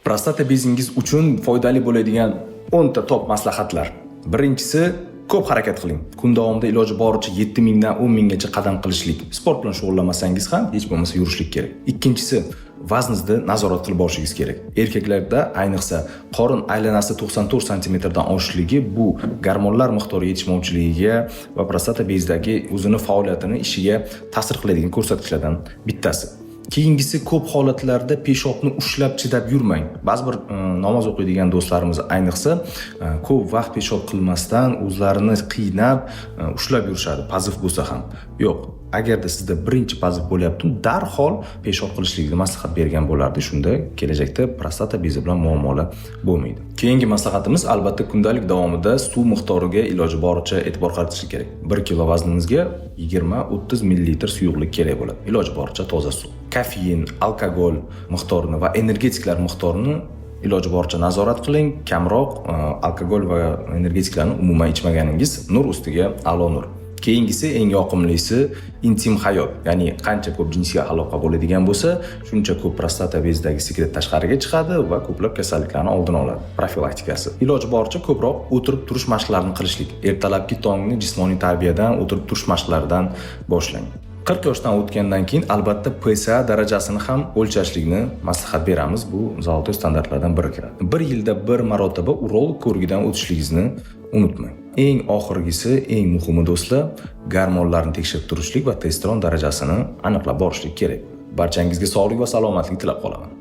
Prostata bezingiz uchun foydali bo'ladigan 10 ta top maslahatlar. Birinchisi, ko'p harakat qiling. Kun davomida iloji boricha 7000 dan 10000 gacha qadam qilishlik. Sport bilan shug'ullanmasangiz ham hech bo'lmasa yurishlik kerak. Ikkinchisi, vazningizni nazorat qilib borishingiz kerak. Erkaklarda ayniqsa qorin aylanasi 94 sm dan oshishligi bu gormonlar miqdori yetishmovchiligiga va prostata bezidagi o'zini faoliyatini ishiga ta'sir qiladigan ko'rsatkichlardan bittasi. Keyingisi, ko'p holatlarda peshobni ushlab chidab yurmang. Ba'zi bir namoz o'qiydigan do'stlarimiz ayniqsa ko'p vaqt peshob qilmasdan o'zlarini qiynab ushlab yurishadi, poziv bo'lsa ham. Yo'q, agarda sizda birinchi poziv bo'lyapti, darhol peshob qilishlikni maslahat bergan bo'lardi. Shunda kelajakda prostata bezi bilan muammolar bo'lmaydi. Keyingi maslahatimiz, albatta kundalik davomida suv miqdoriga iloji boricha e'tibor qaratishlik kerak. 1 kilo vazningizga 20-30 ml suyuqlik kerak bo'ladi. Iloji boricha toza suv. Kofein, alkogol miqdorini va energetiklar miqdorini iloji boricha nazorat qiling. Kamroq alkogol va energetiklarni umuman ichmaganingiz nur ustiga a'lo nur. Keyingisi, eng yoqimlisi intim hayot. Ya'ni qancha ko'p jinsiy aloqa bo'ladigan bo'lsa, shuncha ko'p prostata bezidagi sekret tashqariga chiqadi va ko'plab kasalliklarni oldini oladi. Profilaktikasi. Iloji boricha ko'proq o'tirib turish mashqlarini qilishlik. Ertalabki tongni jismoniy tarbiyadan, o'tirib turish mashqlaridan boshlang. 40 yoshdan o'tgandan keyin albatta PSA darajasini ham o'lchashlikni maslahat beramiz. Bu zalotoy standartlardan biri kiradi. 1 yilda 1 marotaba urolog ko'rigidan o'tishligingizni unutmang. Eng oxirgisi, eng muhimi do'stlar, gormonlarni tekshirib turishlik va testosteron darajasini aniqlab borishlik kerak. Barchangizga sog'lik va salomatlik tilab qolaman.